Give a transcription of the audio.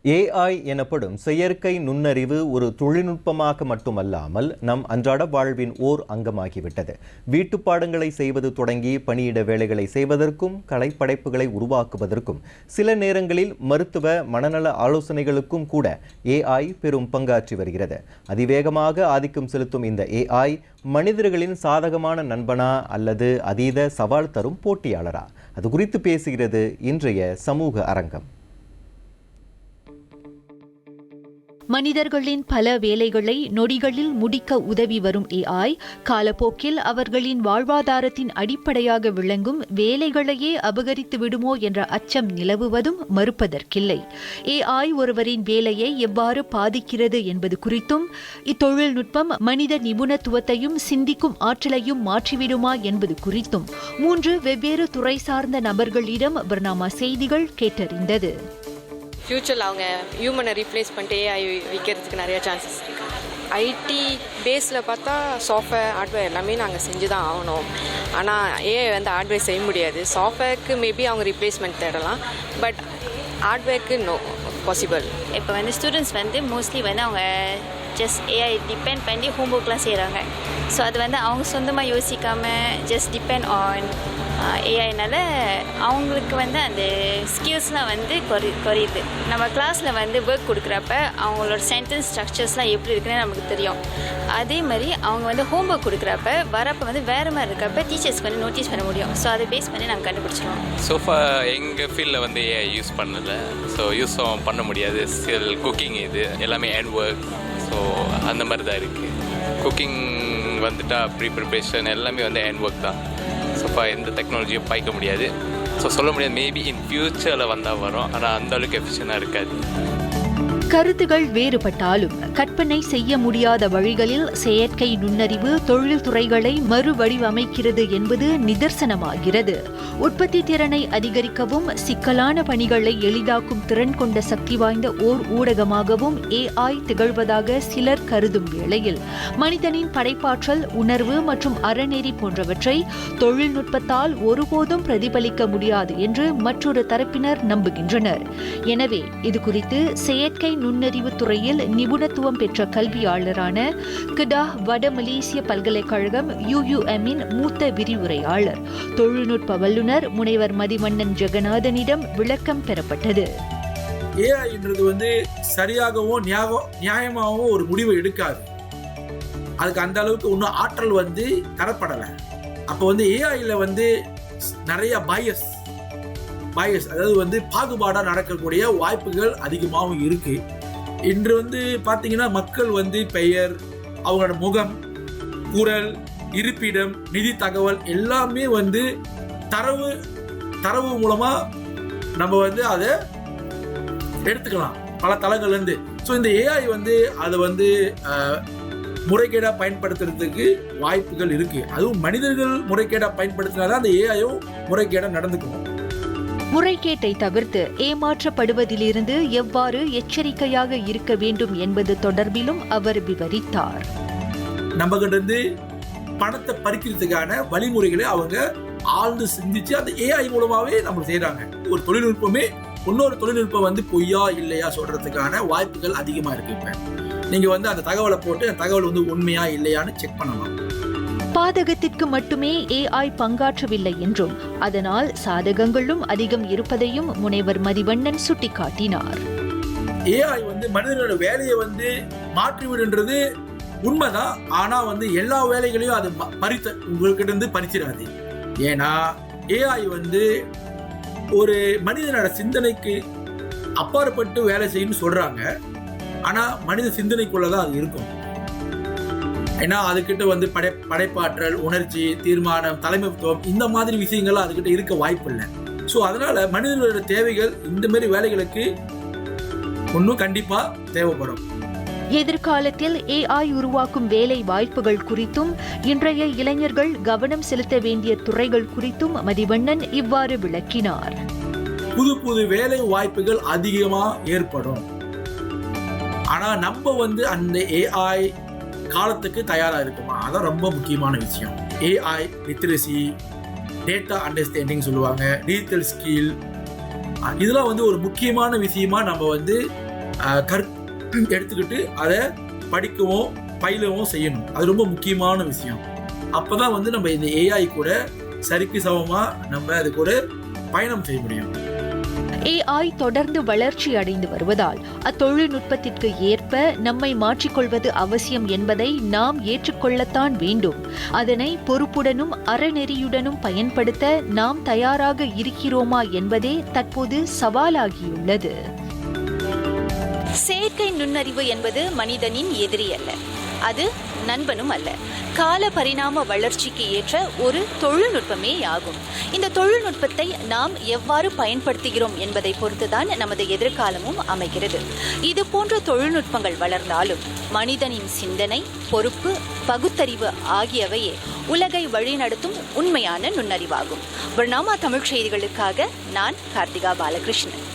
AI எனப்படும் செயற்கை நுண்ணறிவு ஒரு தொழில்நுட்பமாக மட்டுமல்லாமல் நம் அன்றாட வாழ்வின் ஓர் அங்கமாகிவிட்டது. வீட்டுப் பாடங்களை செய்வது தொடங்கி பணியிட வேலைகளை செய்வதற்கும் கலைப்படைப்புகளை உருவாக்குவதற்கும் சில நேரங்களில் மருத்துவ மனநல ஆலோசனைகளுக்கும் கூட ஏஐ பெரும் பங்காற்றி வருகிறது. அதிவேகமாக ஆதிக்கம் செலுத்தும் இந்த ஏஐ மனிதர்களின் சாதகமான நண்பனா அல்லது அதீத சவால் தரும் போட்டியாளரா? அது குறித்து பேசுகிறது இன்றைய சமூக அரங்கம். மனிதர்களின் பல வேலைகளை நொடிகளில் முடிக்க உதவி வரும் ஏஐ காலப்போக்கில் அவர்களின் வாழ்வாதாரத்தின் அடிப்படையாக விளங்கும் வேலைகளையே அபகரித்து விடுமோ என்ற அச்சம் நிலவுவதும் மறுப்பதற்கில்லை. ஏஐ ஒருவரின் வேலையை எவ்வாறு பாதிக்கிறது என்பது குறித்தும் இத்தொழில்நுட்பம் மனித நிபுணத்துவத்தையும் சிந்திக்கும் ஆற்றலையும் மாற்றிவிடுமா என்பது குறித்தும் 3 வெவ்வேறு துறை சார்ந்த நபர்களிடம் பர்னாமா செய்திகள் கேட்டறிந்தது. ஃப்யூச்சரில் அவங்க ஹியூமனை ரீப்ளேஸ் பண்ணிட்டு ஏஐ விற்கிறதுக்கு நிறைய சான்சஸ் இருக்குது. ஐடி பேஸில் பார்த்தா சாஃப்ட்வேர் ஹார்ட்வேர் எல்லாமே நாங்கள் செஞ்சு தான் ஆகணும். ஆனால் ஏஐ வந்து ஹார்ட்வேர் செய்ய முடியாது. சாஃப்ட்வேருக்கு மேபி அவங்க ரீப்ளேஸ்மெண்ட் தேடலாம், பட் ஹார்ட்வேருக்கு நோ பாசிபிள். இப்போ வந்து ஸ்டூடெண்ட்ஸ் வந்து மோஸ்ட்லி வந்து அவங்க ஜஸ்ட் ஏஐ டிபெண்ட் பண்ணி ஹோம்ஒர்க்லாம் செய்கிறாங்க. ஸோ அது வந்து அவங்க சொந்தமாக யோசிக்காமல் ஜஸ்ட் டிபெண்ட் ஆன் ஏஐனால அவங்களுக்கு வந்து அந்த ஸ்கில்ஸ்லாம் வந்து குறையுது. நம்ம கிளாஸில் வந்து ஒர்க் கொடுக்குறப்ப அவங்களோட சென்டென்ஸ் ஸ்ட்ரக்சர்ஸ்லாம் எப்படி இருக்குன்னு நமக்கு தெரியும். அதே மாதிரி அவங்க வந்து ஹோம்ஒர்க் கொடுக்குறப்ப வரப்போ வந்து வேறு மாதிரி இருக்கப்ப டீச்சர்ஸ்க்கு வந்து நோட்டீஸ் பண்ண முடியும். ஸோ அதை பேஸ் பண்ணி நாங்கள் கண்டுபிடிச்சிடுவோம். சோஃபா எங்கள் ஃபீல்டில் வந்து ஏஐ யூஸ் பண்ணலை, ஸோ யூஸும் பண்ண முடியாது. ஸ்டில் குக்கிங் இது எல்லாமே ஹேண்ட் ஒர்க், ஸோ அந்த மாதிரி தான் இருக்குது. குக்கிங் வந்துட்டா ப்ரிப்ரேஷன் எல்லாமே வந்து ஹேண்ட் ஒர்க் தான். ஸோஃபா எந்த டெக்னாலஜியும் பாய்க்க முடியாது. ஸோ சொல்ல முடியாது, மேபி இன் ஃபியூச்சரில் வந்தால் வரும், ஆனால் அந்தளவுக்கு எஃபிஷியனாக இருக்காது. கருத்துகள் வேறுபட்டாலும் கற்பனை செய்ய முடியாத வழிகளில் செயற்கை நுண்ணறிவு தொழில்துறைகளை மறுவடிவமைக்கிறது என்பது நிதர்சனமாகிறது. உற்பத்தி திறனை அதிகரிக்கவும் சிக்கலான பணிகளை எளிதாக்கும் திறன் கொண்ட சக்தி வாய்ந்த ஓர் ஊடகமாகவும் ஏஐ திகழ்வதாக சிலர் கருதும் வேளையில் மனிதனின் படைப்பாற்றல், உணர்வு மற்றும் அறநெறி போன்றவற்றை தொழில்நுட்பத்தால் ஒருபோதும் பிரதிபலிக்க முடியாது என்று மற்றொரு தரப்பினர் நம்புகின்றனர். எனவே இது குறித்து செயற்கை நுண்ணறிவு துறையில் நிபுணத்துவம் பெற்ற கல்வியாளரான கிடாஹ் வட மலேசிய பல்கலைக்கழகம் UUM-இன் மூத்த விரிவுரையாளர் தொழில்நுட்ப வல்லுநர் முனைவர் மதிவண்ணன் ஜெகநாதனிடம் விளக்கம் பெறப்பட்டது. ஏஐன்றது வந்து சரியாகவும் நியாயமாகவும் ஒரு முடிவை எடுக்காது. அதுக்கு அந்த அளவுக்கு இன்னும் ஆற்றல் வந்து தரப்படலை. அப்போ வந்து ஏஐல வந்து நிறைய பயஸ் அதாவது வந்து பாகுபாடாக நடக்கக்கூடிய வாய்ப்புகள் அதிகமாகவும் இருக்கு. இன்று வந்து பார்த்தீங்கன்னா மக்கள் வந்து பெயர், அவங்களோட முகம், குரல், இருப்பிடம், நிதி தகவல் எல்லாமே வந்து தரவு மூலமா நம்ம வந்து அதை எடுத்துக்கலாம் பல தளங்கள்லேருந்து. ஸோ இந்த ஏஐ வந்து அதை வந்து முறைகேடாக பயன்படுத்துறதுக்கு வாய்ப்புகள் இருக்கு. அதுவும் மனிதர்கள் முறைகேடாக பயன்படுத்தினாதான் அந்த ஏஐயும் முறைகேடாக நடந்துக்கும். முறைகேட்டை தவிர்த்து ஏமாற்றப்படுவதிலிருந்து எவ்வாறு எச்சரிக்கையாக இருக்க வேண்டும் என்பது தொடர்பிலும் அவர் விவரித்தார். நம்ம கிட்ட இருந்து பணத்தை பறிக்கிறதுக்கான வழிமுறைகளை அவங்க ஆழ்ந்து சிந்திச்சு அந்த ஏஐ மூலமாவே நம்ம செய்யறாங்க. ஒரு தொழில்நுட்பமே இன்னொரு தொழில்நுட்பம் வந்து பொய்யா இல்லையா சொல்றதுக்கான வாய்ப்புகள் அதிகமா இருக்கு. இப்ப நீங்க வந்து அந்த தகவலை போட்டு அந்த தகவல் வந்து உண்மையா இல்லையான்னு செக் பண்ணலாம். பாதகத்திற்கு மட்டுமே ஏஐ பங்காற்றவில்லை என்றும் அதனால் சாதகங்களும் அதிகம் இருப்பதையும் முனைவர் மதிவண்ணன் சுட்டிக்காட்டினார். ஏஐ வந்து மனிதனோட வேலையை வந்து மாற்றிவிடுன்றது உண்மைதான். ஆனா வந்து எல்லா வேலைகளையும் அது உங்ககிட்ட இருந்து பறிச்சிடாது. ஏன்னா ஏஐ வந்து ஒரு மனிதனோட சிந்தனைக்கு அப்பாற்பட்டு வேலை செய்யணும்னு சொல்றாங்க. ஆனா மனித சிந்தனைக்குள்ளதான் அது இருக்கும். ஏன்னா அதுக்கிட்ட வந்து படைப்பாற்றல், உணர்ச்சி, தீர்மானம், தலைமைத்துவம் இந்த மாதிரி விஷயங்கள்லாம் அதுக்கிட்ட இருக்க வாய்ப்பு இல்லை. ஸோ அதனால மனிதர்களோட தேவைகள் இந்த மாதிரி வேலைகளுக்கு இன்னும் கண்டிப்பா தேவைப்படும். எதிர்காலத்தில் ஏஐ உருவாக்கும் வேலை வாய்ப்புகள் குறித்தும் இன்றைய இளைஞர்கள் கவனம் செலுத்த வேண்டிய துறைகள் குறித்தும் மதிவண்ணன் இவ்வாறு விளக்கினார். புது வேலை வாய்ப்புகள் அதிகமா ஏற்படும். ஆனா நம்ம வந்து அந்த ஏஐ காலத்துக்கு தயாரா இருக்குமா, அதான் ரொம்ப முக்கியமான விஷயம். ஏஐ லிட்ரஸி, டேட்டா அண்டர்ஸ்டாண்டிங் சொல்லுவாங்க, டிஜிட்டல் ஸ்கில், இதெல்லாம் வந்து ஒரு முக்கியமான விஷயமா நம்ம வந்து எடுத்துக்கிட்டு அதை படிக்கவும் பயிலவும் செய்யணும். அது ரொம்ப முக்கியமான விஷயம். அப்பதான் வந்து நம்ம இந்த ஏஐ கூட சரிக்கு சமமா நம்ம அது கூட பயணம் செய்ய முடியும். AI தொடர்ந்து வளர்ச்சி அடைந்து வருவதால் அத்தொழில்நுட்பத்திற்கு ஏற்ப நம்மை மாற்றிக்கொள்வது அவசியம் என்பதை நாம் ஏற்றுக்கொள்ளத்தான் வேண்டும். அதனை பொறுப்புடனும் அறநெறியுடனும் பயன்படுத்த நாம் தயாராக இருக்கிறோமா என்பதே தற்போது சவாலாகியுள்ளது. செயற்கை நுண்ணறிவு என்பது மனிதனின் எதிரி அல்ல, அது நண்பனும் அல்ல. கால பரிணாம வளர்ச்சிக்கு ஏற்ற ஒரு தொழில்நுட்பமே ஆகும். இந்த தொழில்நுட்பத்தை நாம் எவ்வாறு பயன்படுத்துகிறோம் என்பதை பொறுத்துதான் நமது எதிர்காலமும் அமைகிறது. இது போன்ற தொழில்நுட்பங்கள் வளர்ந்தாலும் மனிதனின் சிந்தனை, பொறுப்பு, பகுத்தறிவு ஆகியவையே உலகை வழிநடத்தும் உண்மையான நுண்ணறிவாகும். பர்னாமா தமிழ் செய்திகளுக்காக நான் கார்த்திகா பாலகிருஷ்ணன்.